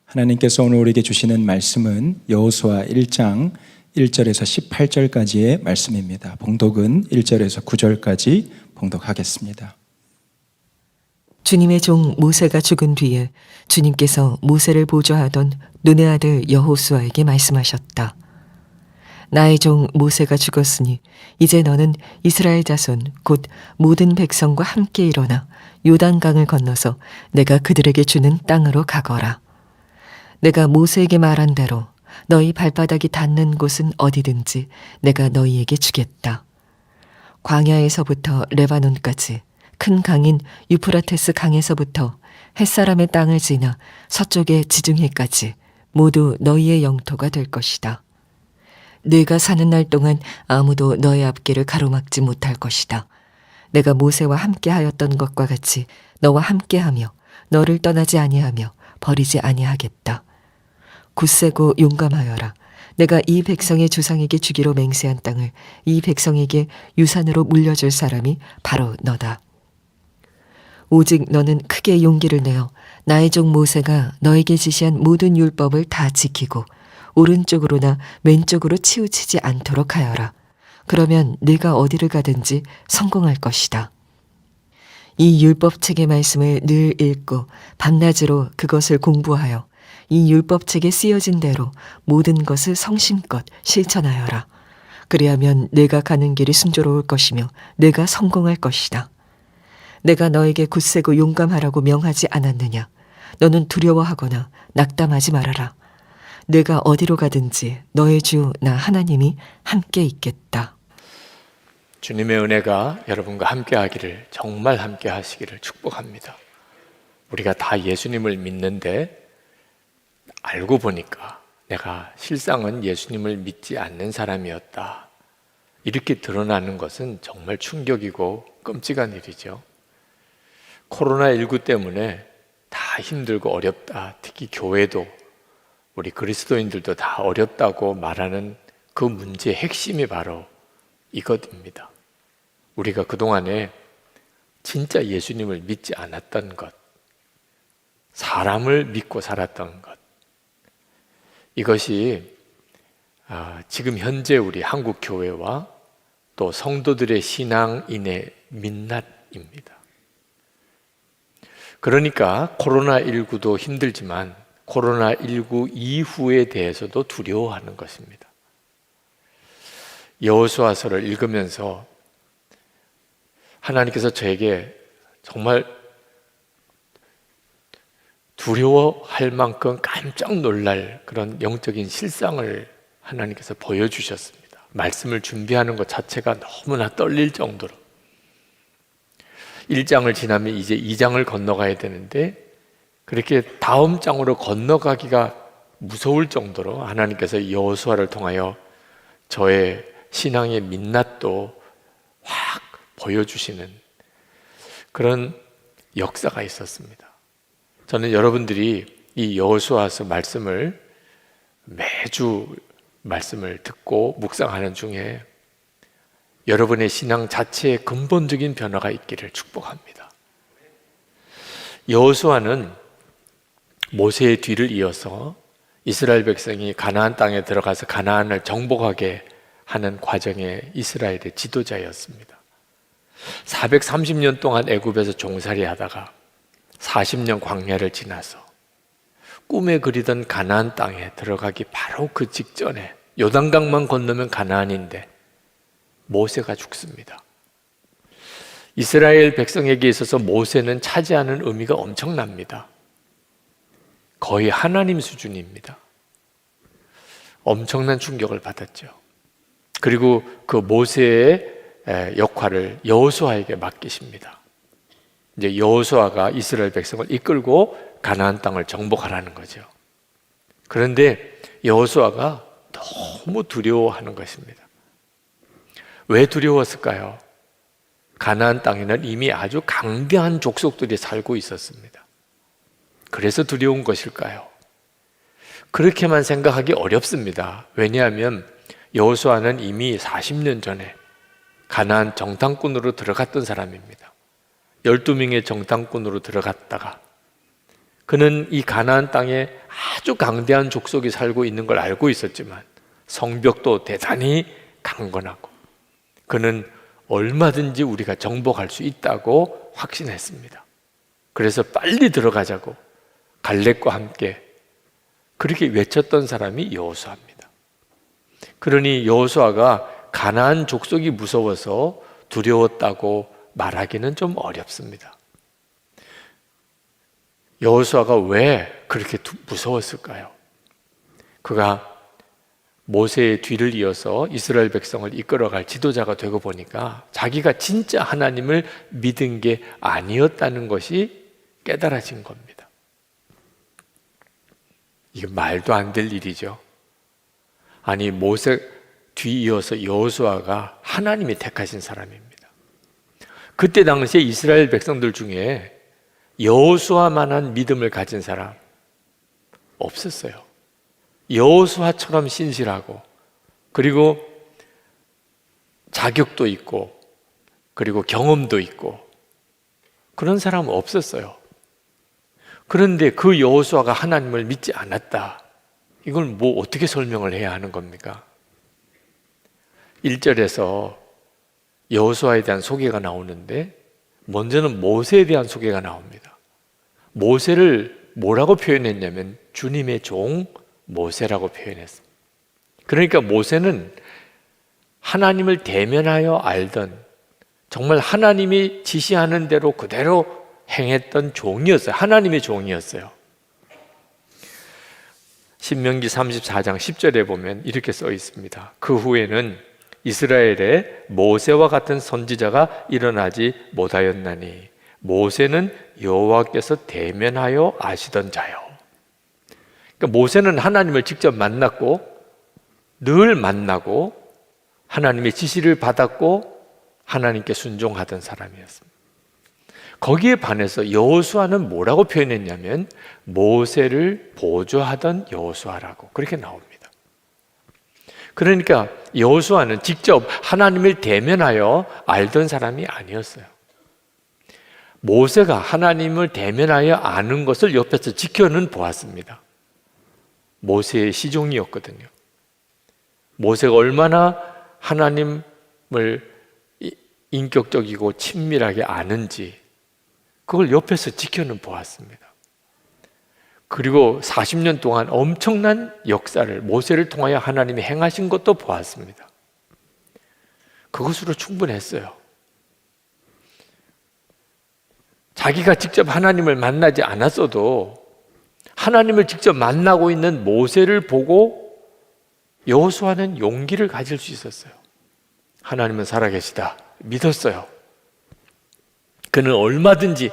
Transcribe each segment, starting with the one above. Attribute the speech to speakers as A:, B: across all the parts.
A: 하나님께서 오늘 우리에게 주시는 말씀은 여호수아 1장 1절에서 18절까지의 말씀입니다. 봉독은 1절에서 9절까지 봉독하겠습니다.
B: 주님의 종 모세가 죽은 뒤에 주님께서 모세를 보좌하던 눈의 아들 여호수아에게 말씀하셨다. 나의 종 모세가 죽었으니 이제 너는 이스라엘 자손 곧 모든 백성과 함께 일어나 요단강을 건너서 내가 그들에게 주는 땅으로 가거라. 내가 모세에게 말한 대로 너희 발바닥이 닿는 곳은 어디든지 내가 너희에게 주겠다. 광야에서부터 레바논까지 큰 강인 유프라테스 강에서부터 햇사람의 땅을 지나 서쪽의 지중해까지 모두 너희의 영토가 될 것이다. 네가 사는 날 동안 아무도 너의 앞길을 가로막지 못할 것이다. 내가 모세와 함께 하였던 것과 같이 너와 함께하며 너를 떠나지 아니하며 버리지 아니하겠다. 굳세고 용감하여라. 내가 이 백성의 조상에게 주기로 맹세한 땅을 이 백성에게 유산으로 물려줄 사람이 바로 너다. 오직 너는 크게 용기를 내어 나의 종 모세가 너에게 지시한 모든 율법을 다 지키고 오른쪽으로나 왼쪽으로 치우치지 않도록 하여라. 그러면 네가 어디를 가든지 성공할 것이다. 이 율법책의 말씀을 늘 읽고 밤낮으로 그것을 공부하여 이 율법책에 쓰여진 대로 모든 것을 성심껏 실천하여라. 그리하면 내가 가는 길이 순조로울 것이며 내가 성공할 것이다. 내가 너에게 굳세고 용감하라고 명하지 않았느냐? 너는 두려워하거나 낙담하지 말아라. 내가 어디로 가든지 너의 주 나 하나님이 함께 있겠다.
C: 주님의 은혜가 여러분과 함께 하기를, 정말 함께 하시기를 축복합니다. 우리가 다 예수님을 믿는데 알고 보니까 내가 실상은 예수님을 믿지 않는 사람이었다, 이렇게 드러나는 것은 정말 충격이고 끔찍한 일이죠. 코로나19 때문에 다 힘들고 어렵다, 특히 교회도 우리 그리스도인들도 다 어렵다고 말하는 그 문제의 핵심이 바로 이것입니다. 우리가 그동안에 진짜 예수님을 믿지 않았던 것, 사람을 믿고 살았던 것, 이것이 지금 현재 우리 한국 교회와 또 성도들의 신앙인의 민낯입니다. 그러니까 코로나19도 힘들지만 코로나19 이후에 대해서도 두려워하는 것입니다. 여호수아서를 읽으면서 하나님께서 저에게 정말 두려워할 만큼 깜짝 놀랄 그런 영적인 실상을 하나님께서 보여주셨습니다. 말씀을 준비하는 것 자체가 너무나 떨릴 정도로. 1장을 지나면 이제 2장을 건너가야 되는데 그렇게 다음 장으로 건너가기가 무서울 정도로 하나님께서 여호수아를 통하여 저의 신앙의 민낯도 확 보여주시는 그런 역사가 있었습니다. 저는 여러분들이 이 여호수아서 말씀을 매주 말씀을 듣고 묵상하는 중에 여러분의 신앙 자체에 근본적인 변화가 있기를 축복합니다. 여호수아는 모세의 뒤를 이어서 이스라엘 백성이 가나안 땅에 들어가서 가나안을 정복하게 하는 과정의 이스라엘의 지도자였습니다. 430년 동안 애굽에서 종살이 하다가 40년 광야를 지나서 꿈에 그리던 가나안 땅에 들어가기 바로 그 직전에 요단강만 건너면 가나안인데 모세가 죽습니다. 이스라엘 백성에게 있어서 모세는 차지하는 의미가 엄청납니다. 거의 하나님 수준입니다. 엄청난 충격을 받았죠. 그리고 그 모세의 역할을 여호수아에게 맡기십니다. 이제 여호수아가 이스라엘 백성을 이끌고 가나안 땅을 정복하라는 거죠. 그런데 여호수아가 너무 두려워하는 것입니다. 왜 두려웠을까요? 가나안 땅에는 이미 아주 강대한 족속들이 살고 있었습니다. 그래서 두려운 것일까요? 그렇게만 생각하기 어렵습니다. 왜냐하면 여호수아는 이미 40년 전에 가나안 정탐꾼으로 들어갔던 사람입니다. 12명의 정탐꾼으로 들어갔다가 그는 이 가나안 땅에 아주 강대한 족속이 살고 있는 걸 알고 있었지만 성벽도 대단히 강건하고 그는 얼마든지 우리가 정복할 수 있다고 확신했습니다. 그래서 빨리 들어가자고 갈렙과 함께 그렇게 외쳤던 사람이 여호수아입니다. 그러니 여호수아가 가나안 족속이 무서워서 두려웠다고 말하기는 좀 어렵습니다. 여호수아가 왜 그렇게 무서웠을까요? 그가 모세의 뒤를 이어서 이스라엘 백성을 이끌어갈 지도자가 되고 보니까 자기가 진짜 하나님을 믿은 게 아니었다는 것이 깨달아진 겁니다. 이게 말도 안 될 일이죠. 아니, 모세 뒤 이어서 여호수아가 하나님이 택하신 사람입니다. 그때 당시에 이스라엘 백성들 중에 여호수아만한 믿음을 가진 사람 없었어요. 여호수아처럼 신실하고 그리고 자격도 있고 그리고 경험도 있고 그런 사람은 없었어요. 그런데 그 여호수아가 하나님을 믿지 않았다. 이걸 뭐 어떻게 설명을 해야 하는 겁니까? 1절에서 여호수아에 대한 소개가 나오는데 먼저는 모세에 대한 소개가 나옵니다. 모세를 뭐라고 표현했냐면 주님의 종 모세라고 표현했습니다. 그러니까 모세는 하나님을 대면하여 알던 정말 하나님이 지시하는 대로 그대로 행했던 종이었어요. 하나님의 종이었어요. 신명기 34장 10절에 보면 이렇게 써 있습니다. 그 후에는 이스라엘에 모세와 같은 선지자가 일어나지 못하였나니 모세는 여호와께서 대면하여 아시던 자요. 그러니까 모세는 하나님을 직접 만났고 늘 만나고 하나님의 지시를 받았고 하나님께 순종하던 사람이었습니다. 거기에 반해서 여호수아는 뭐라고 표현했냐면 모세를 보조하던 여호수아라고 그렇게 나옵니다. 그러니까 여호수아는 직접 하나님을 대면하여 알던 사람이 아니었어요. 모세가 하나님을 대면하여 아는 것을 옆에서 지켜는 보았습니다. 모세의 시종이었거든요. 모세가 얼마나 하나님을 인격적이고 친밀하게 아는지 그걸 옆에서 지켜는 보았습니다. 그리고 40년 동안 엄청난 역사를 모세를 통하여 하나님이 행하신 것도 보았습니다. 그것으로 충분했어요. 자기가 직접 하나님을 만나지 않았어도 하나님을 직접 만나고 있는 모세를 보고 여호수아는 용기를 가질 수 있었어요. 하나님은 살아계시다 믿었어요. 그는 얼마든지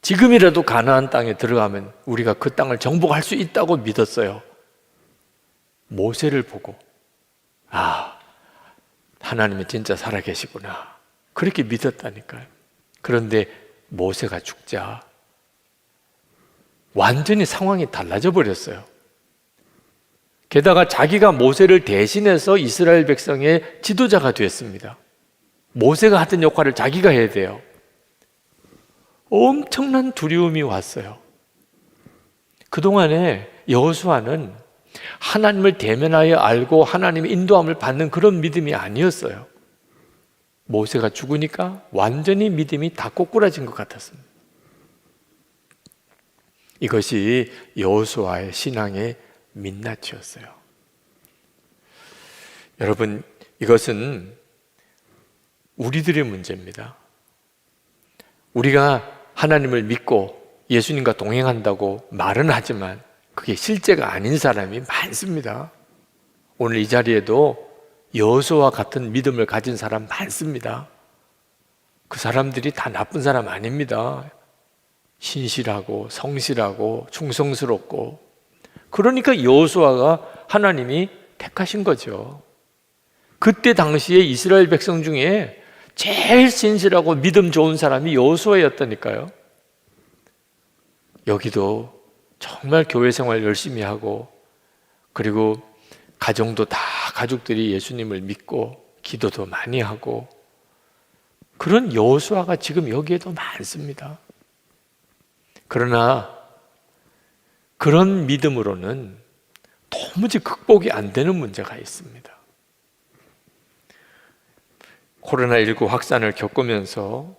C: 지금이라도 가나안 땅에 들어가면 우리가 그 땅을 정복할 수 있다고 믿었어요. 모세를 보고 하나님이 진짜 살아계시구나 그렇게 믿었다니까요. 그런데 모세가 죽자 완전히 상황이 달라져 버렸어요. 게다가 자기가 모세를 대신해서 이스라엘 백성의 지도자가 됐습니다. 모세가 하던 역할을 자기가 해야 돼요. 엄청난 두려움이 왔어요. 그동안에 여호수아는 하나님을 대면하여 알고 하나님의 인도함을 받는 그런 믿음이 아니었어요. 모세가 죽으니까 완전히 믿음이 다 꼬꾸라진 것 같았습니다. 이것이 여호수아의 신앙의 민낯이었어요. 여러분, 이것은 우리들의 문제입니다. 우리가 하나님을 믿고 예수님과 동행한다고 말은 하지만 그게 실제가 아닌 사람이 많습니다. 오늘 이 자리에도 여호수아와 같은 믿음을 가진 사람 많습니다. 그 사람들이 다 나쁜 사람 아닙니다. 신실하고 성실하고 충성스럽고 그러니까 여호수아가 하나님이 택하신 거죠. 그때 당시에 이스라엘 백성 중에 제일 신실하고 믿음 좋은 사람이 여호수아였다니까요. 여기도 정말 교회 생활 열심히 하고 그리고 가정도 다 가족들이 예수님을 믿고 기도도 많이 하고 그런 여호수아가 지금 여기에도 많습니다. 그러나 그런 믿음으로는 도무지 극복이 안 되는 문제가 있습니다. 코로나19 확산을 겪으면서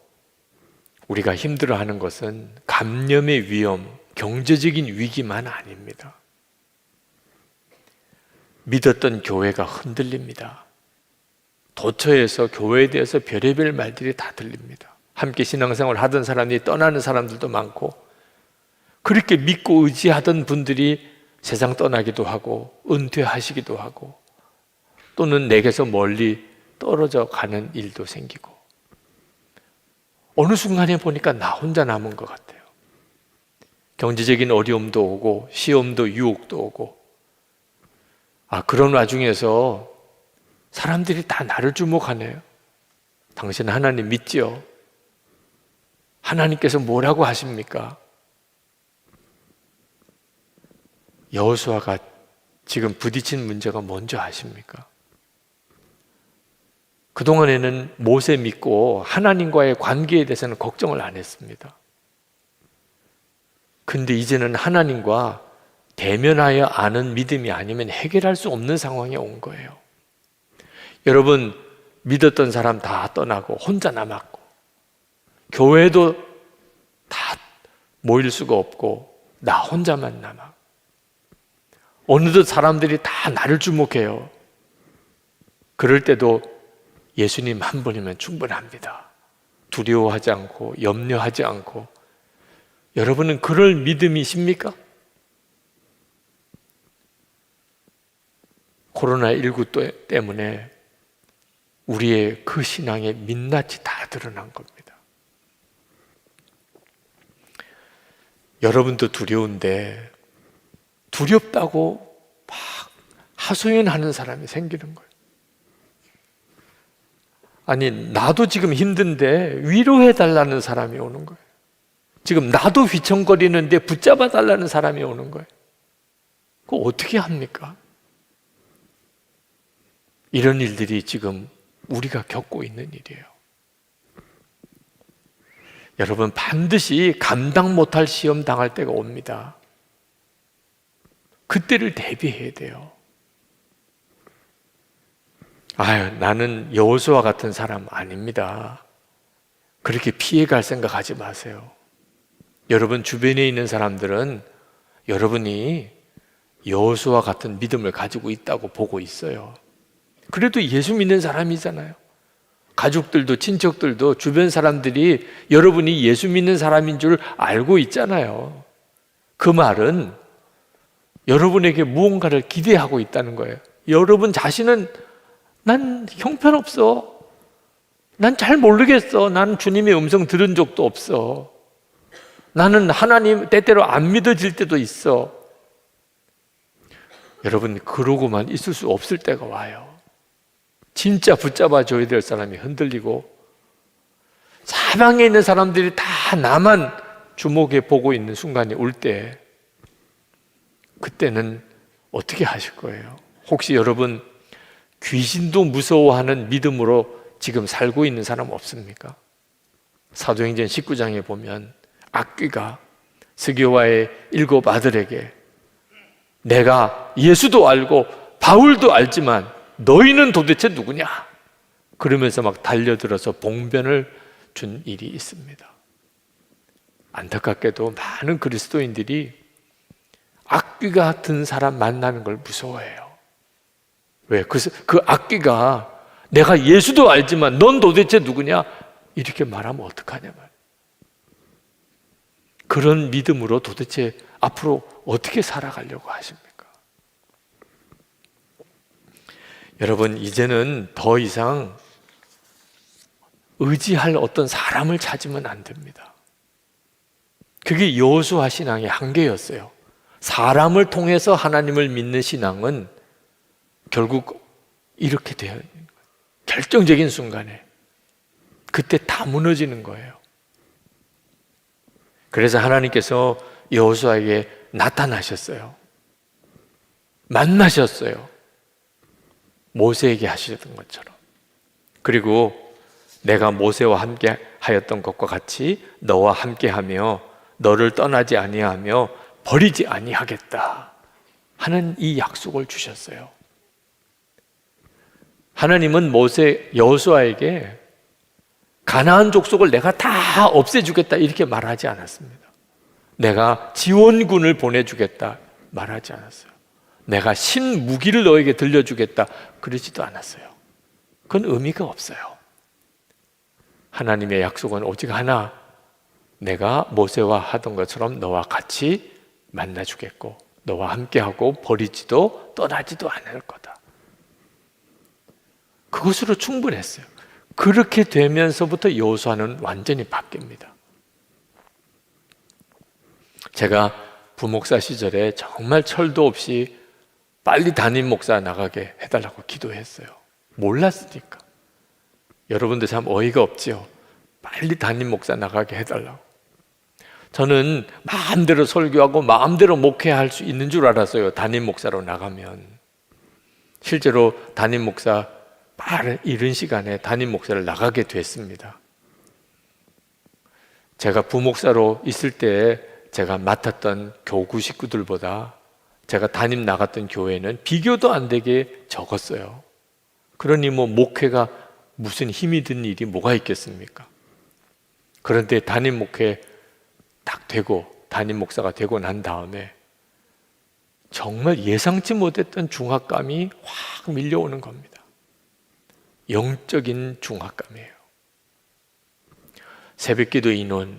C: 우리가 힘들어하는 것은 감염의 위험, 경제적인 위기만 아닙니다. 믿었던 교회가 흔들립니다. 도처에서 교회에 대해서 별의별 말들이 다 들립니다. 함께 신앙생활을 하던 사람이 떠나는 사람들도 많고, 그렇게 믿고 의지하던 분들이 세상 떠나기도 하고 은퇴하시기도 하고, 또는 내게서 멀리 떨어져 가는 일도 생기고, 어느 순간에 보니까 나 혼자 남은 것 같아요. 경제적인 어려움도 오고 시험도 유혹도 오고, 그런 와중에서 사람들이 다 나를 주목하네요. 당신 하나님 믿지요? 하나님께서 뭐라고 하십니까? 여호수아가 지금 부딪힌 문제가 뭔지 아십니까? 그동안에는 모세 믿고 하나님과의 관계에 대해서는 걱정을 안 했습니다. 근데 이제는 하나님과 대면하여 아는 믿음이 아니면 해결할 수 없는 상황에 온 거예요. 여러분, 믿었던 사람 다 떠나고 혼자 남았고, 교회도 다 모일 수가 없고 나 혼자만 남아. 어느덧 사람들이 다 나를 주목해요. 그럴 때도 예수님 한 분이면 충분합니다. 두려워하지 않고 염려하지 않고. 여러분은 그럴 믿음이십니까? 코로나19 때문에 우리의 그 신앙의 민낯이 다 드러난 겁니다. 여러분도 두려운데 두렵다고 막 하소연하는 사람이 생기는 거예요. 아니, 나도 지금 힘든데 위로해달라는 사람이 오는 거예요. 지금 나도 휘청거리는데 붙잡아달라는 사람이 오는 거예요. 그거 어떻게 합니까? 이런 일들이 지금 우리가 겪고 있는 일이에요. 여러분, 반드시 감당 못할 시험 당할 때가 옵니다. 그때를 대비해야 돼요. 나는 여호수아 같은 사람 아닙니다. 그렇게 피해갈 생각하지 마세요. 여러분 주변에 있는 사람들은 여러분이 여호수아 같은 믿음을 가지고 있다고 보고 있어요. 그래도 예수 믿는 사람이잖아요. 가족들도 친척들도 주변 사람들이 여러분이 예수 믿는 사람인 줄 알고 있잖아요. 그 말은 여러분에게 무언가를 기대하고 있다는 거예요. 여러분 자신은 난 형편없어. 난 잘 모르겠어. 난 주님의 음성 들은 적도 없어. 나는 하나님 때때로 안 믿어질 때도 있어. 여러분, 그러고만 있을 수 없을 때가 와요. 진짜 붙잡아줘야 될 사람이 흔들리고 사방에 있는 사람들이 다 나만 주목해 보고 있는 순간이 올 때, 그때는 어떻게 하실 거예요? 혹시 여러분 귀신도 무서워하는 믿음으로 지금 살고 있는 사람 없습니까? 사도행전 19장에 보면 악귀가 스게와의 7 아들에게 내가 예수도 알고 바울도 알지만 너희는 도대체 누구냐? 그러면서 막 달려들어서 봉변을 준 일이 있습니다. 안타깝게도 많은 그리스도인들이 악귀가 든 사람 만나는 걸 무서워해요. 왜? 그 악귀가 내가 예수도 알지만 넌 도대체 누구냐? 이렇게 말하면 어떡하냐 말이에요. 그런 믿음으로 도대체 앞으로 어떻게 살아가려고 하십니까? 여러분, 이제는 더 이상 의지할 어떤 사람을 찾으면 안 됩니다. 그게 여호수아 신앙의 한계였어요. 사람을 통해서 하나님을 믿는 신앙은 결국 이렇게 되어 있는 거예요. 결정적인 순간에 그때 다 무너지는 거예요. 그래서 하나님께서 여호수아에게 나타나셨어요. 만나셨어요. 모세에게 하셨던 것처럼. 그리고 내가 모세와 함께 하였던 것과 같이 너와 함께 하며 너를 떠나지 아니하며 버리지 아니하겠다 하는 이 약속을 주셨어요. 하나님은 여호수아에게 가나안 족속을 내가 다 없애주겠다 이렇게 말하지 않았습니다. 내가 지원군을 보내주겠다 말하지 않았어요. 내가 신무기를 너에게 들려주겠다 그러지도 않았어요. 그건 의미가 없어요. 하나님의 약속은 오직 하나, 내가 모세와 하던 것처럼 너와 같이 만나주겠고 너와 함께하고 버리지도 떠나지도 않을 거다. 그것으로 충분했어요. 그렇게 되면서부터 여호수아는 완전히 바뀝니다. 제가 부목사 시절에 정말 철도 없이 빨리 담임 목사 나가게 해달라고 기도했어요. 몰랐으니까. 여러분들 참 어이가 없지요. 빨리 담임 목사 나가게 해달라고. 저는 마음대로 설교하고 마음대로 목회할 수 있는 줄 알았어요. 담임 목사로 나가면. 실제로 담임 목사 빠른 이른 시간에 담임 목사를 나가게 됐습니다. 제가 부목사로 있을 때 제가 맡았던 교구 식구들보다 제가 담임 나갔던 교회는 비교도 안 되게 적었어요. 그러니 목회가 무슨 힘이 든 일이 뭐가 있겠습니까? 그런데 담임 목회 딱 되고 담임 목사가 되고 난 다음에 정말 예상치 못했던 중압감이 확 밀려오는 겁니다. 영적인 중압감이에요. 새벽기도 인원,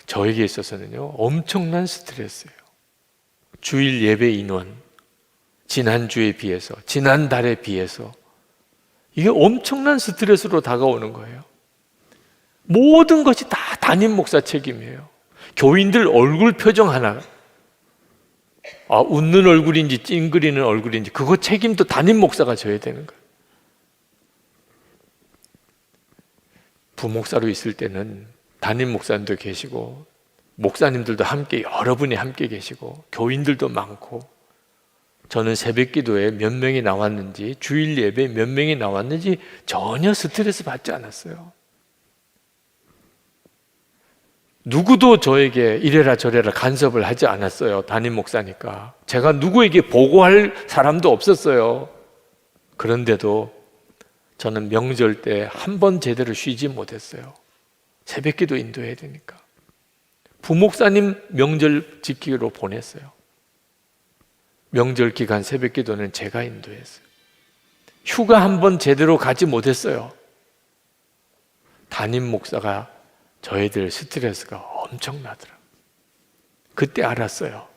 C: 저에게 있어서는요 엄청난 스트레스예요. 주일 예배 인원, 지난주에 비해서, 지난달에 비해서 이게 엄청난 스트레스로 다가오는 거예요. 모든 것이 다 담임 목사 책임이에요. 교인들 얼굴 표정 하나, 웃는 얼굴인지 찡그리는 얼굴인지 그거 책임도 담임 목사가 져야 되는 거예요. 부목사로 있을 때는 담임 목사님도 계시고 목사님들도 함께 여러 분이 함께 계시고 교인들도 많고 저는 새벽 기도에 몇 명이 나왔는지 주일 예배에 몇 명이 나왔는지 전혀 스트레스 받지 않았어요. 누구도 저에게 이래라 저래라 간섭을 하지 않았어요. 담임 목사니까. 제가 누구에게 보고할 사람도 없었어요. 그런데도 저는 명절 때 한 번 제대로 쉬지 못했어요. 새벽 기도 인도해야 되니까. 부목사님 명절 지키기로 보냈어요. 명절 기간 새벽 기도는 제가 인도했어요. 휴가 한 번 제대로 가지 못했어요. 담임 목사가 저희들 스트레스가 엄청나더라고요. 그때 알았어요.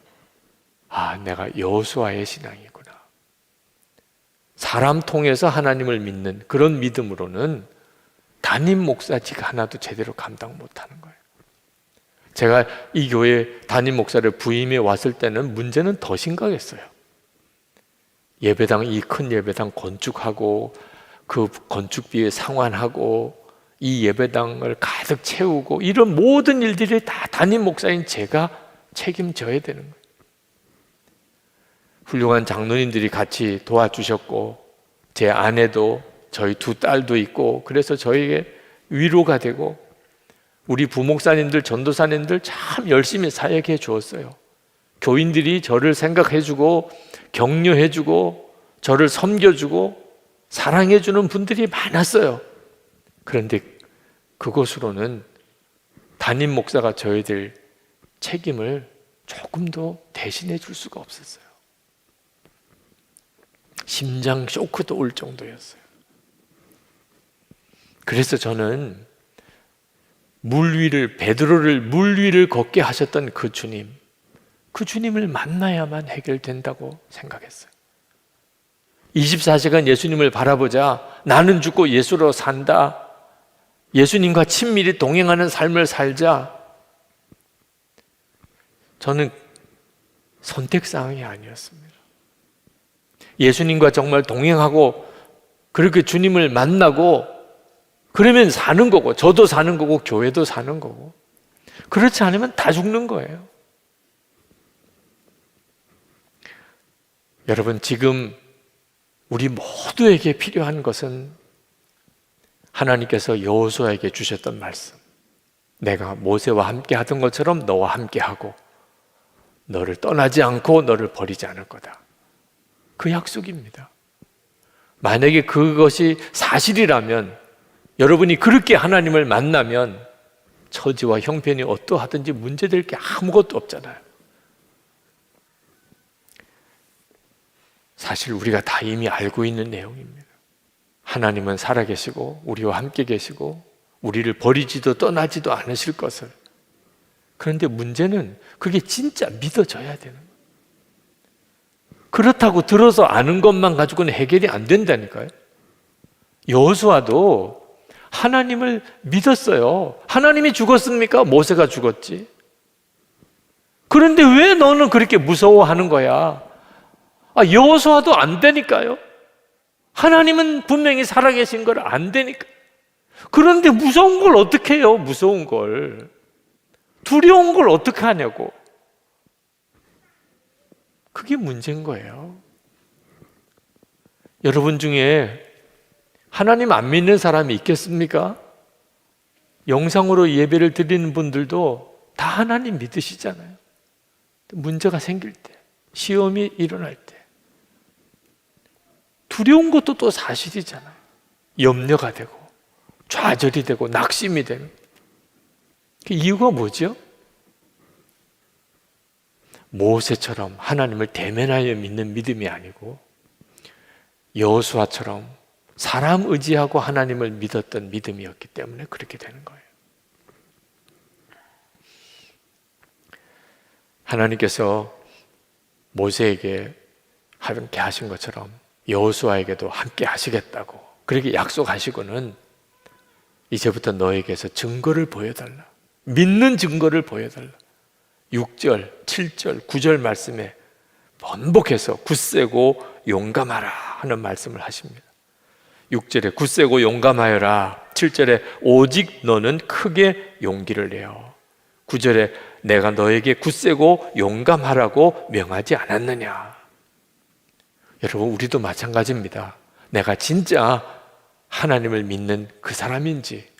C: 내가 여호수아의 신앙이구나. 사람 통해서 하나님을 믿는 그런 믿음으로는 담임 목사직 하나도 제대로 감당 못하는 거예요. 제가 이 교회 담임 목사를 부임해 왔을 때는 문제는 더 심각했어요. 예배당, 이 큰 예배당 건축하고 그 건축비에 상환하고 이 예배당을 가득 채우고 이런 모든 일들이 다 담임 목사인 제가 책임져야 되는 거예요. 훌륭한 장로님들이 같이 도와주셨고 제 아내도 저희 두 딸도 있고 그래서 저에게 위로가 되고 우리 부목사님들, 전도사님들 참 열심히 사역해 주었어요. 교인들이 저를 생각해 주고 격려해 주고 저를 섬겨주고 사랑해 주는 분들이 많았어요. 그런데 그것으로는 담임 목사가 저희들 책임을 조금도 대신해 줄 수가 없었어요. 심장 쇼크도 올 정도였어요. 그래서 저는 베드로를 물 위를 걷게 하셨던 그 주님을 만나야만 해결된다고 생각했어요. 24시간 예수님을 바라보자. 나는 죽고 예수로 산다. 예수님과 친밀히 동행하는 삶을 살자. 저는 선택사항이 아니었습니다. 예수님과 정말 동행하고 그렇게 주님을 만나고 그러면 사는 거고 저도 사는 거고 교회도 사는 거고 그렇지 않으면 다 죽는 거예요. 여러분 지금 우리 모두에게 필요한 것은 하나님께서 여호수아에게 주셨던 말씀, 내가 모세와 함께 하던 것처럼 너와 함께 하고 너를 떠나지 않고 너를 버리지 않을 거다. 그 약속입니다. 만약에 그것이 사실이라면, 여러분이 그렇게 하나님을 만나면 처지와 형편이 어떠하든지 문제될 게 아무것도 없잖아요. 사실 우리가 다 이미 알고 있는 내용입니다. 하나님은 살아계시고 우리와 함께 계시고 우리를 버리지도 떠나지도 않으실 것을. 그런데 문제는 그게 진짜 믿어져야 되는 거예요. 그렇다고 들어서 아는 것만 가지고는 해결이 안 된다니까요. 여호수아도 하나님을 믿었어요. 하나님이 죽었습니까? 모세가 죽었지. 그런데 왜 너는 그렇게 무서워하는 거야? 여호수아도 안 되니까요. 하나님은 분명히 살아계신 걸 안 되니까. 그런데 무서운 걸 어떻게 해요? 무서운 걸. 두려운 걸 어떻게 하냐고. 그게 문제인 거예요. 여러분 중에 하나님 안 믿는 사람이 있겠습니까? 영상으로 예배를 드리는 분들도 다 하나님 믿으시잖아요. 문제가 생길 때, 시험이 일어날 때, 두려운 것도 또 사실이잖아요. 염려가 되고 좌절이 되고 낙심이 되는. 그 이유가 뭐죠? 모세처럼 하나님을 대면하여 믿는 믿음이 아니고 여호수아처럼 사람 의지하고 하나님을 믿었던 믿음이었기 때문에 그렇게 되는 거예요. 하나님께서 모세에게 함께 하신 것처럼 여호수아에게도 함께 하시겠다고 그렇게 약속하시고는 이제부터 너에게서 증거를 보여달라. 믿는 증거를 보여달라. 6절, 7절, 9절 말씀에 번복해서 굳세고 용감하라 하는 말씀을 하십니다. 6절에 굳세고 용감하여라. 7절에 오직 너는 크게 용기를 내어. 9절에 내가 너에게 굳세고 용감하라고 명하지 않았느냐. 여러분, 우리도 마찬가지입니다. 내가 진짜 하나님을 믿는 그 사람인지,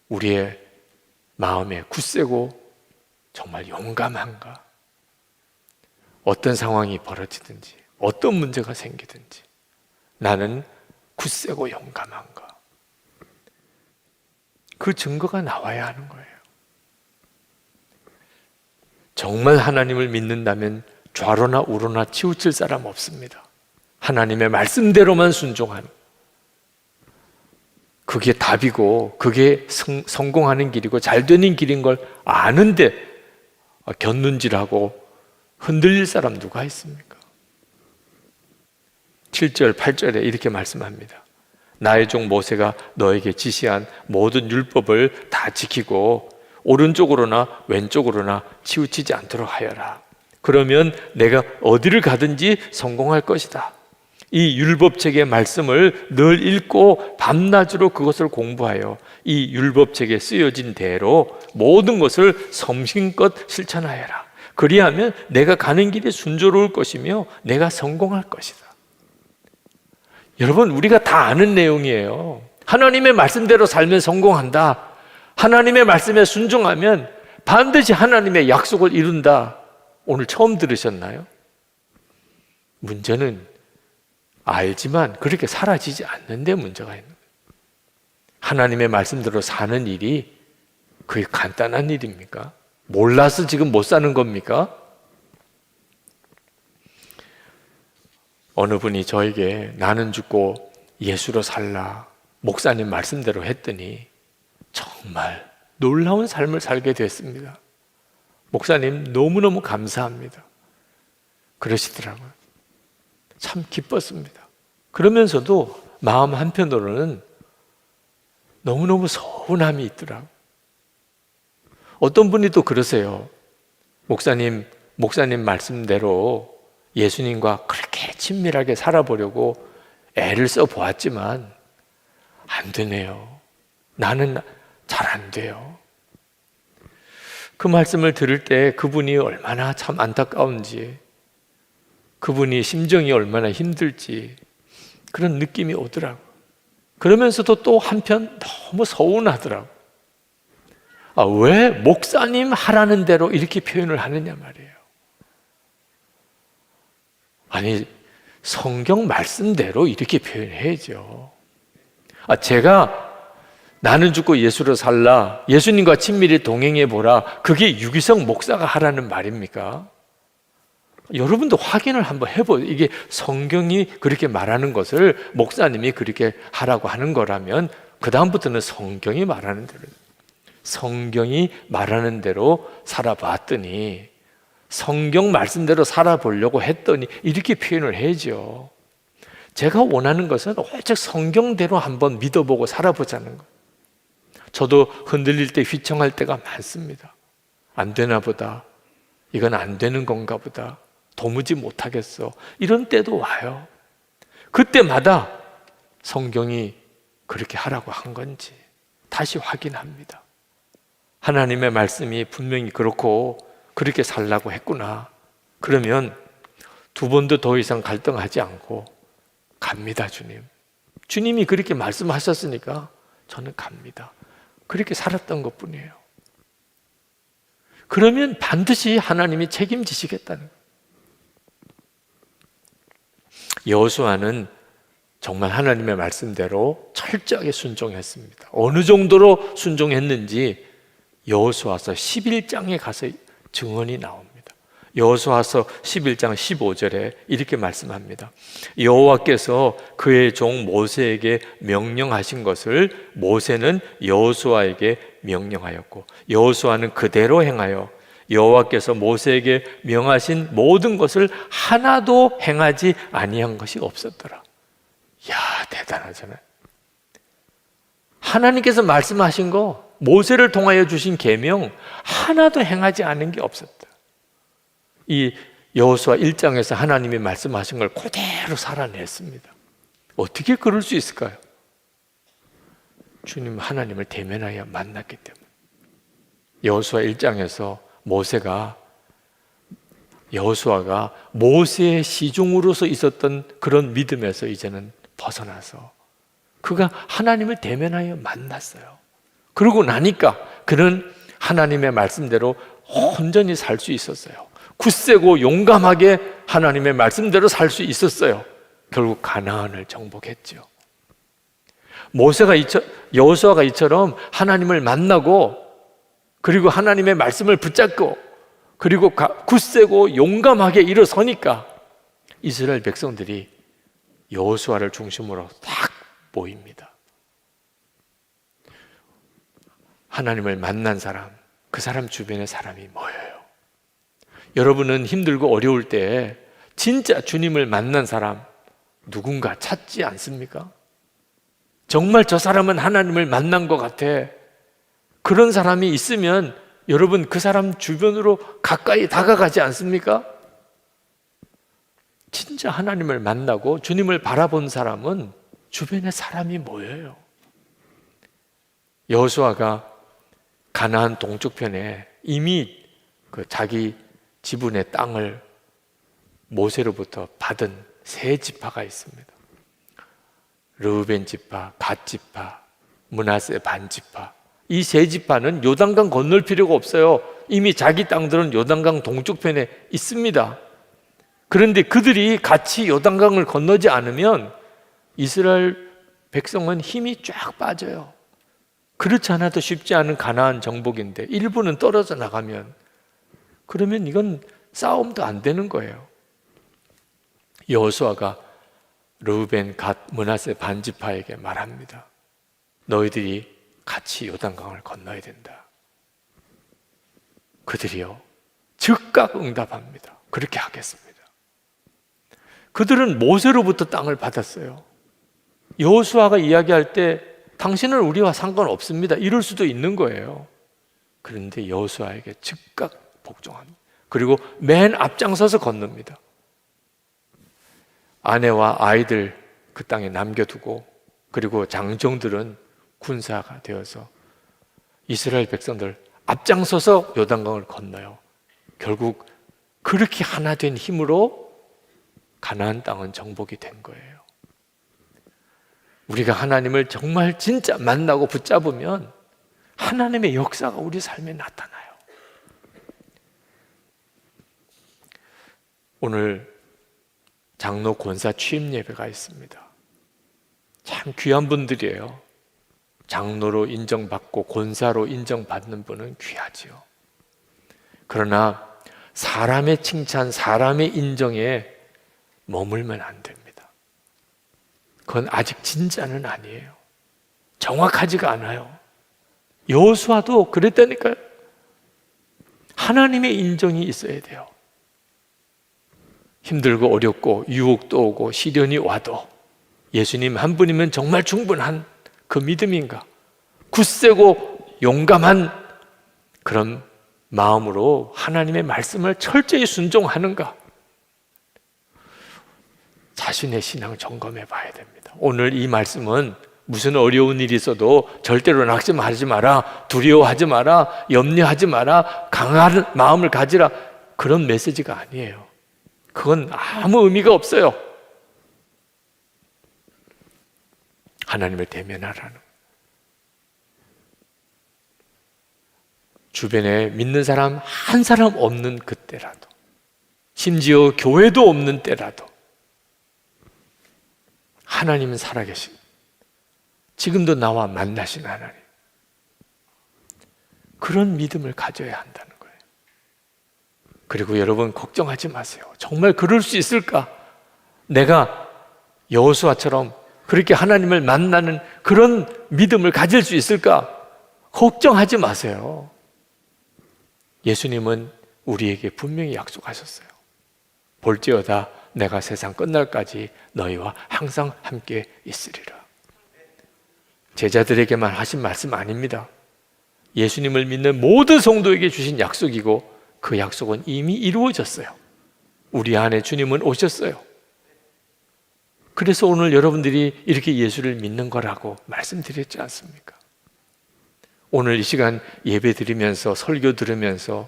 C: 우리의 마음에 굳세고 정말 용감한가? 어떤 상황이 벌어지든지 어떤 문제가 생기든지 나는 굳세고 용감한가? 그 증거가 나와야 하는 거예요. 정말 하나님을 믿는다면 좌로나 우로나 치우칠 사람 없습니다. 하나님의 말씀대로만 순종하는, 그게 답이고 그게 성공하는 길이고 잘 되는 길인 걸 아는데 곁눈질하고 흔들릴 사람 누가 있습니까? 7절, 8절에 이렇게 말씀합니다. 나의 종 모세가 너에게 지시한 모든 율법을 다 지키고 오른쪽으로나 왼쪽으로나 치우치지 않도록 하여라. 그러면 내가 어디를 가든지 성공할 것이다. 이 율법책의 말씀을 늘 읽고 밤낮으로 그것을 공부하여 이 율법책에 쓰여진 대로 모든 것을 성심껏 실천하여라. 그리하면 내가 가는 길이 순조로울 것이며 내가 성공할 것이다. 여러분, 우리가 다 아는 내용이에요. 하나님의 말씀대로 살면 성공한다. 하나님의 말씀에 순종하면 반드시 하나님의 약속을 이룬다. 오늘 처음 들으셨나요? 문제는 알지만 그렇게 사라지지 않는데 문제가 있는 거예요. 하나님의 말씀대로 사는 일이 그게 간단한 일입니까? 몰라서 지금 못 사는 겁니까? 어느 분이 저에게 나는 죽고 예수로 살라 목사님 말씀대로 했더니 정말 놀라운 삶을 살게 됐습니다. 목사님 너무너무 감사합니다. 그러시더라고요. 참 기뻤습니다. 그러면서도 마음 한편으로는 너무너무 서운함이 있더라고요. 어떤 분이 또 그러세요. 목사님 말씀대로 예수님과 그렇게 친밀하게 살아보려고 애를 써보았지만 안 되네요. 나는 잘 안 돼요. 그 말씀을 들을 때 그분이 얼마나 참 안타까운지, 그분이 심정이 얼마나 힘들지 그런 느낌이 오더라고요. 그러면서도 또 한편 너무 서운하더라고요. 왜 목사님 하라는 대로 이렇게 표현을 하느냐 말이에요. 아니, 성경 말씀대로 이렇게 표현해야죠. 제가 나는 죽고 예수로 살라, 예수님과 친밀히 동행해 보라, 그게 유기성 목사가 하라는 말입니까? 여러분도 확인을 한번 해보세요. 이게 성경이 그렇게 말하는 것을 목사님이 그렇게 하라고 하는 거라면 그 다음부터는 성경이 말하는 대로 살아봤더니, 성경 말씀대로 살아보려고 했더니 이렇게 표현을 해야죠. 제가 원하는 것은 오직 성경대로 한번 믿어보고 살아보자는 거예요. 저도 흔들릴 때, 휘청할 때가 많습니다. 안 되나 보다, 이건 안 되는 건가 보다, 도무지 못하겠어, 이런 때도 와요. 그때마다 성경이 그렇게 하라고 한 건지 다시 확인합니다. 하나님의 말씀이 분명히 그렇게 살라고 했구나. 그러면 두 번도 더 이상 갈등하지 않고 갑니다. 주님이 그렇게 말씀하셨으니까 저는 갑니다. 그렇게 살았던 것뿐이에요. 그러면 반드시 하나님이 책임지시겠다는 거예요. 여호수아는 정말 하나님의 말씀대로 철저하게 순종했습니다. 어느 정도로 순종했는지 여호수아서 11장에 가서 증언이 나옵니다. 여호수아서 11장 15절에 이렇게 말씀합니다. 여호와께서 그의 종 모세에게 명령하신 것을 모세는 여호수아에게 명령하였고 여호수아는 그대로 행하여 여호와께서 모세에게 명하신 모든 것을 하나도 행하지 아니한 것이 없었더라. 이야, 대단하잖아요. 하나님께서 말씀하신 거, 모세를 통하여 주신 계명 하나도 행하지 않은 게 없었다. 이 여호수아 1장에서 하나님이 말씀하신 걸 그대로 살아냈습니다. 어떻게 그럴 수 있을까요? 주님 하나님을 대면하여 만났기 때문에. 여호수아 1장에서 여호수아가 모세의 시종으로서 있었던 그런 믿음에서 이제는 벗어나서 그가 하나님을 대면하여 만났어요. 그러고 나니까 그는 하나님의 말씀대로 온전히 살 수 있었어요. 굳세고 용감하게 하나님의 말씀대로 살 수 있었어요. 결국 가나안을 정복했죠. 여호수아가 이처럼 하나님을 만나고 그리고 하나님의 말씀을 붙잡고 그리고 굳세고 용감하게 일어서니까 이스라엘 백성들이 여호수아를 중심으로 딱 모입니다. 하나님을 만난 사람, 그 사람 주변의 사람이 모여요. 여러분은 힘들고 어려울 때 진짜 주님을 만난 사람 누군가 찾지 않습니까? 정말 저 사람은 하나님을 만난 것 같아. 그런 사람이 있으면 여러분 그 사람 주변으로 가까이 다가가지 않습니까? 진짜 하나님을 만나고 주님을 바라본 사람은 주변에 사람이 모여요. 여호수아가 가나안 동쪽편에 이미 자기 지분의 땅을 모세로부터 받은 세 지파가 있습니다. 르우벤 지파, 갓 지파, 므낫세 반 지파. 이 세 지파는 요단강 건널 필요가 없어요. 이미 자기 땅들은 요단강 동쪽편에 있습니다. 그런데 그들이 같이 요단강을 건너지 않으면 이스라엘 백성은 힘이 쫙 빠져요. 그렇지 않아도 쉽지 않은 가나안 정복인데 일부는 떨어져 나가면 그러면 이건 싸움도 안 되는 거예요. 여호수아가 르우벤, 갓, 므낫세 반 지파에게 말합니다. 너희들이 같이 요단강을 건너야 된다. 그들이요 즉각 응답합니다. 그렇게 하겠습니다. 그들은 모세로부터 땅을 받았어요. 여호수아가 이야기할 때 당신은 우리와 상관없습니다, 이럴 수도 있는 거예요. 그런데 여호수아에게 즉각 복종합니다. 그리고 맨 앞장서서 건넙니다. 아내와 아이들 그 땅에 남겨두고 그리고 장정들은 군사가 되어서 이스라엘 백성들 앞장서서 요단강을 건너요. 결국 그렇게 하나 된 힘으로 가나안 땅은 정복이 된 거예요. 우리가 하나님을 정말 진짜 만나고 붙잡으면 하나님의 역사가 우리 삶에 나타나요. 오늘 장로 권사 취임 예배가 있습니다. 참 귀한 분들이에요. 장로로 인정받고 권사로 인정받는 분은 귀하지요. 그러나 사람의 칭찬, 사람의 인정에 머물면 안 됩니다. 그건 아직 진짜는 아니에요. 정확하지가 않아요. 여호수아도 그랬다니까요. 하나님의 인정이 있어야 돼요. 힘들고 어렵고 유혹도 오고 시련이 와도 예수님 한 분이면 정말 충분한 그 믿음인가? 굳세고 용감한 그런 마음으로 하나님의 말씀을 철저히 순종하는가? 자신의 신앙 점검해 봐야 됩니다. 오늘 이 말씀은 무슨 어려운 일이 있어도 절대로 낙심하지 마라, 두려워하지 마라, 염려하지 마라, 강한 마음을 가지라, 그런 메시지가 아니에요. 그건 아무 의미가 없어요. 하나님을 대면하라는. 주변에 믿는 사람 한 사람 없는 그때라도, 심지어 교회도 없는 때라도 하나님은 살아계신, 지금도 나와 만나신 하나님, 그런 믿음을 가져야 한다는 거예요. 그리고 여러분 걱정하지 마세요. 정말 그럴 수 있을까? 내가 여호수아처럼 그렇게 하나님을 만나는 그런 믿음을 가질 수 있을까? 걱정하지 마세요. 예수님은 우리에게 분명히 약속하셨어요. 볼지어다 내가 세상 끝날까지 너희와 항상 함께 있으리라. 제자들에게만 하신 말씀 아닙니다. 예수님을 믿는 모든 성도에게 주신 약속이고 그 약속은 이미 이루어졌어요. 우리 안에 주님은 오셨어요. 그래서 오늘 여러분들이 이렇게 예수를 믿는 거라고 말씀드렸지 않습니까? 오늘 이 시간 예배 드리면서 설교 들으면서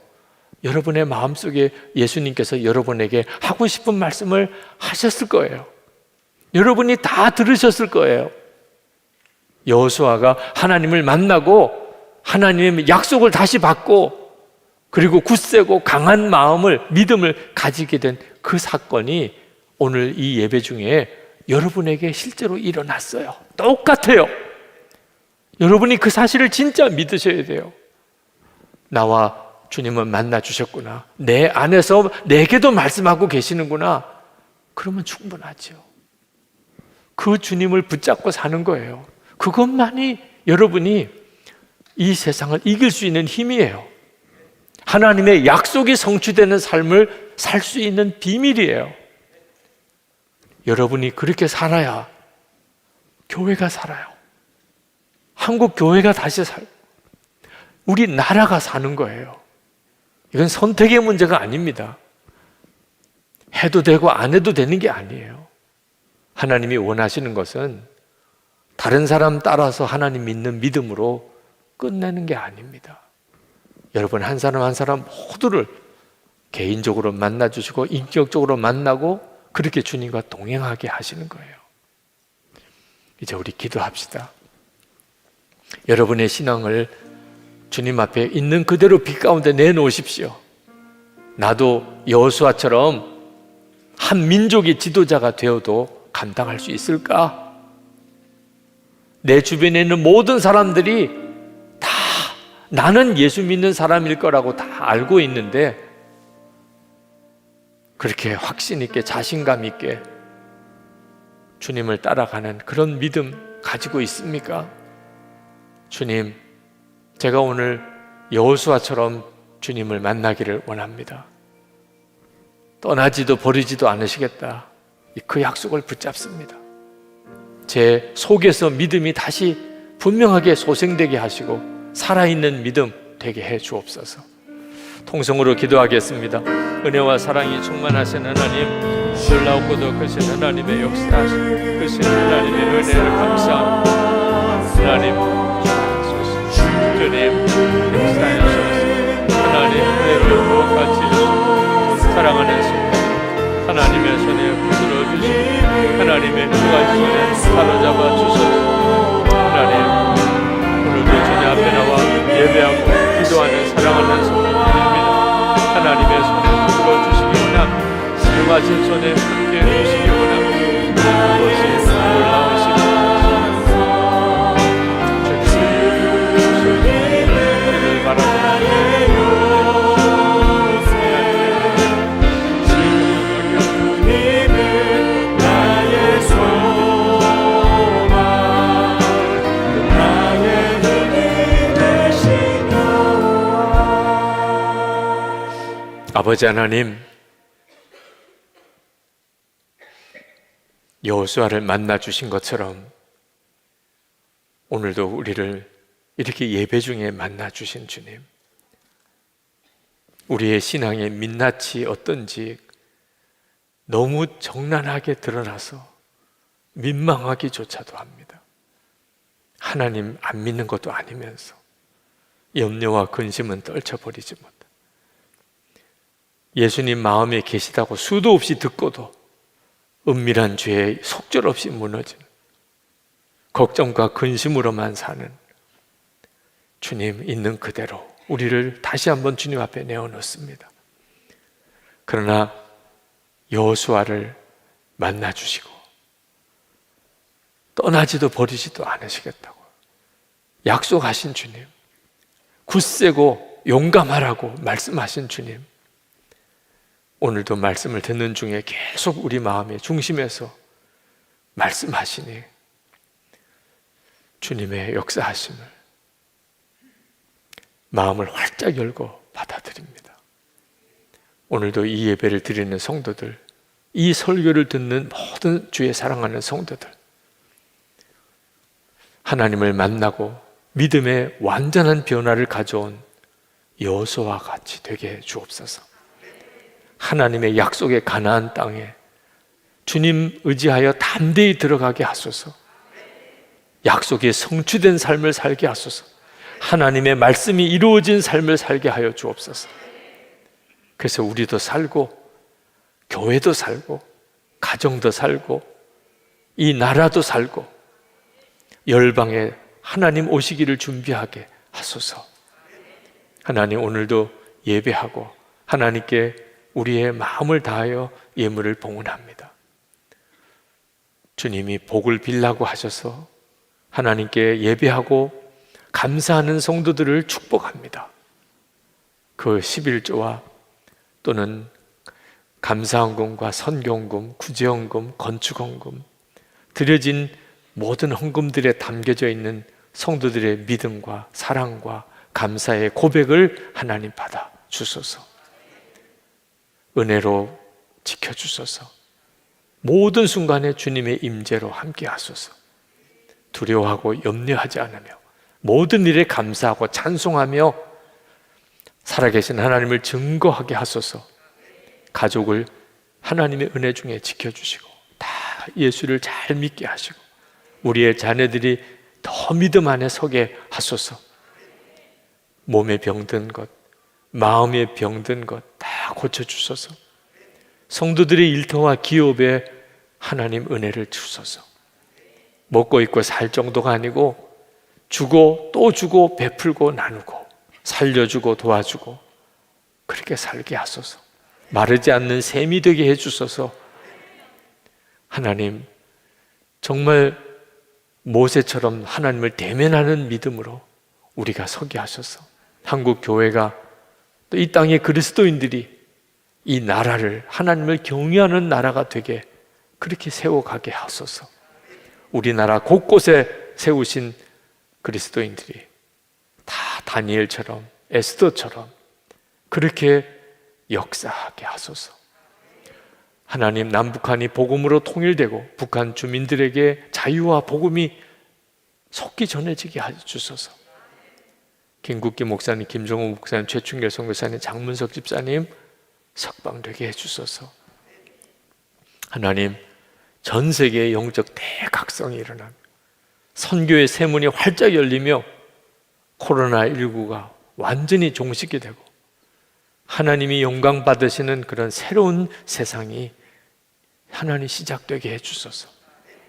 C: 여러분의 마음속에 예수님께서 여러분에게 하고 싶은 말씀을 하셨을 거예요. 여러분이 다 들으셨을 거예요. 여호수아가 하나님을 만나고 하나님의 약속을 다시 받고 그리고 굳세고 강한 마음을, 믿음을 가지게 된 그 사건이 오늘 이 예배 중에 여러분에게 실제로 일어났어요. 똑같아요. 여러분이 그 사실을 진짜 믿으셔야 돼요. 나와 주님은 만나 주셨구나. 내 안에서 내게도 말씀하고 계시는구나. 그러면 충분하죠. 그 주님을 붙잡고 사는 거예요. 그것만이 여러분이 이 세상을 이길 수 있는 힘이에요. 하나님의 약속이 성취되는 삶을 살 수 있는 비밀이에요. 여러분이 그렇게 살아야 교회가 살아요. 한국 교회가 다시 우리 나라가 사는 거예요. 이건 선택의 문제가 아닙니다. 해도 되고 안 해도 되는 게 아니에요. 하나님이 원하시는 것은 다른 사람 따라서 하나님 믿는 믿음으로 끝내는 게 아닙니다. 여러분 한 사람 한 사람 모두를 개인적으로 만나주시고 인격적으로 만나고 그렇게 주님과 동행하게 하시는 거예요. 이제 우리 기도합시다. 여러분의 신앙을 주님 앞에 있는 그대로 빛 가운데 내놓으십시오. 나도 여호수아처럼 한 민족의 지도자가 되어도 감당할 수 있을까? 내 주변에 있는 모든 사람들이 다 나는 예수 믿는 사람일 거라고 다 알고 있는데 그렇게 확신 있게 자신감 있게 주님을 따라가는 그런 믿음 가지고 있습니까? 주님, 제가 오늘 여호수아처럼 주님을 만나기를 원합니다. 떠나지도 버리지도 않으시겠다. 그 약속을 붙잡습니다. 제 속에서 믿음이 다시 분명하게 소생되게 하시고 살아있는 믿음 되게 해 주옵소서. 통성으로 기도하겠습니다. 은혜와 사랑이 충만하신 하나님, 놀라우고도 크신 하나님의 역사하신 크신 하나님의 은혜를 감사합니다. 하나님 주님 역사하셔서 하나님 은혜를 무엇같이 사랑하는 순간 하나님의 손에 붙들어 주시고 하나님의 주한 손에 사로잡아 주셔서 하나님 오늘도 주님 앞에 나와 말씀하신 손에 함께 해주시기 원합니다. 그것이 놀라우신 주님을 바라보는 아버지 하나님, 여호수아를 만나 주신 것처럼 오늘도 우리를 이렇게 예배 중에 만나 주신 주님, 우리의 신앙의 민낯이 어떤지 너무 적나라하게 드러나서 민망하기조차도 합니다. 하나님 안 믿는 것도 아니면서 염려와 근심은 떨쳐버리지 못해 예수님 마음에 계시다고 수도 없이 듣고도 은밀한 죄에 속절없이 무너지는, 걱정과 근심으로만 사는 주님 있는 그대로 우리를 다시 한번 주님 앞에 내어놓습니다. 그러나 여호수아를 만나 주시고 떠나지도 버리지도 않으시겠다고 약속하신 주님, 굳세고 용감하라고 말씀하신 주님, 오늘도 말씀을 듣는 중에 계속 우리 마음의 중심에서 말씀하시니 주님의 역사하심을 마음을 활짝 열고 받아들입니다. 오늘도 이 예배를 드리는 성도들, 이 설교를 듣는 모든 주의 사랑하는 성도들, 하나님을 만나고 믿음의 완전한 변화를 가져온 여호수아와 같이 되게 해 주옵소서. 하나님의 약속의 가나안 땅에 주님 의지하여 담대히 들어가게 하소서. 약속이 성취된 삶을 살게 하소서. 하나님의 말씀이 이루어진 삶을 살게 하여 주옵소서. 그래서 우리도 살고 교회도 살고 가정도 살고 이 나라도 살고 열방에 하나님 오시기를 준비하게 하소서. 하나님, 오늘도 예배하고 하나님께 우리의 마음을 다하여 예물을 봉헌합니다. 주님이 복을 빌라고 하셔서 하나님께 예배하고 감사하는 성도들을 축복합니다. 그 11조와 또는 감사헌금과 선교헌금, 구제헌금, 건축헌금, 드려진 모든 헌금들에 담겨져 있는 성도들의 믿음과 사랑과 감사의 고백을 하나님 받아 주소서. 은혜로 지켜주소서. 모든 순간에 주님의 임재로 함께 하소서. 두려워하고 염려하지 않으며 모든 일에 감사하고 찬송하며 살아계신 하나님을 증거하게 하소서. 가족을 하나님의 은혜 중에 지켜주시고 다 예수를 잘 믿게 하시고 우리의 자녀들이 더 믿음 안에 서게 하소서. 몸에 병든 것, 마음에 병든 것 다 고쳐주소서. 성도들의 일터와 기업에 하나님 은혜를 주소서. 먹고 입고 살 정도가 아니고 주고 또 주고 베풀고 나누고 살려주고 도와주고 그렇게 살게 하소서. 마르지 않는 샘이 되게 해주소서. 하나님, 정말 모세처럼 하나님을 대면하는 믿음으로 우리가 서게 하소서. 한국 교회가 또 이 땅의 그리스도인들이 이 나라를 하나님을 경외하는 나라가 되게 그렇게 세워가게 하소서. 우리나라 곳곳에 세우신 그리스도인들이 다 다니엘처럼 에스더처럼 그렇게 역사하게 하소서. 하나님, 남북한이 복음으로 통일되고 북한 주민들에게 자유와 복음이 속히 전해지게 해주소서. 김국기 목사님, 김정우 목사님, 최충길 선교사님, 장문석 집사님 석방되게 해주소서. 하나님, 전 세계의 영적 대각성이 일어나며 선교의 세문이 활짝 열리며 코로나19가 완전히 종식이 되고 하나님이 영광 받으시는 그런 새로운 세상이 하나님 시작되게 해주소서.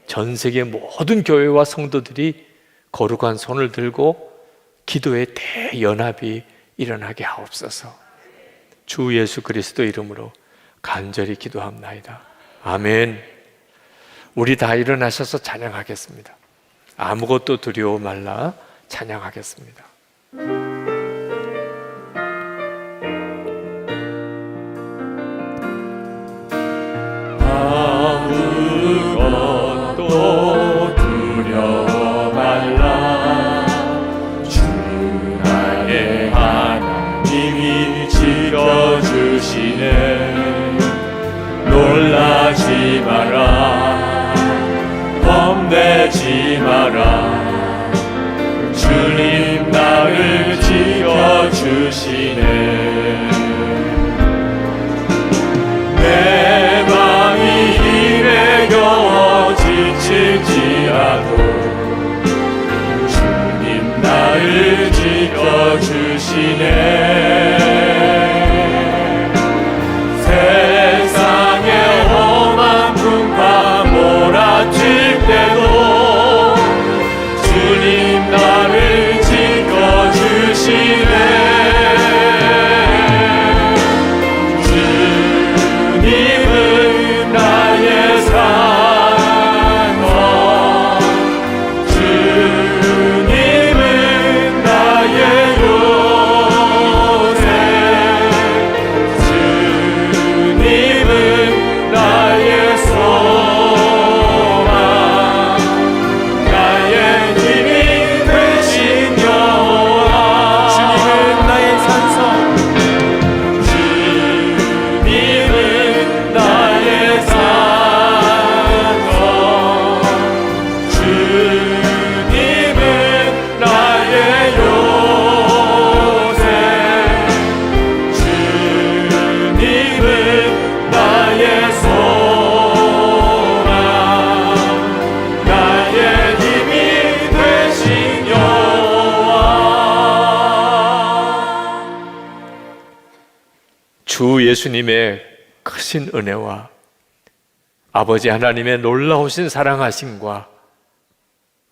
C: 전 세계 모든 교회와 성도들이 거룩한 손을 들고 기도의 대연합이 일어나게 하옵소서. 주 예수 그리스도 이름으로 간절히 기도합나이다. 아멘. 우리 다 일어나셔서 찬양하겠습니다. 아무것도 두려워 말라 찬양하겠습니다. 아무것도 두려워 말라. 주 나의 하나님이 지켜주시네. 놀라지 마라, 겁내지 마라. 주님 나를 지켜주시네. 내 맘이 힘에 겨워 지칠지라도 주님 나를 지켜주시네. 세상의 험한 풍파 몰아칠 때도 주님 나를 지켜주시네. 주님은 나의 산성, 주님은 나의 요새, 주님은 나의 소망, 나의 힘이 되신 여호와. 주님은 나의 산성, 주님은 나의 산성, 주님은 나의 요새, 주님은 나의 소망, 나의 힘이 되신 여호와. 주 예수님의 크신 은혜와 아버지 하나님의 놀라우신 사랑하심과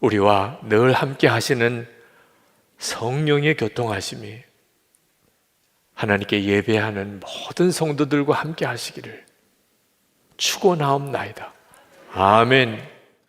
C: 우리와 늘 함께 하시는 성령의 교통하심이 하나님께 예배하는 모든 성도들과 함께 하시기를 축원하옵나이다. 아멘.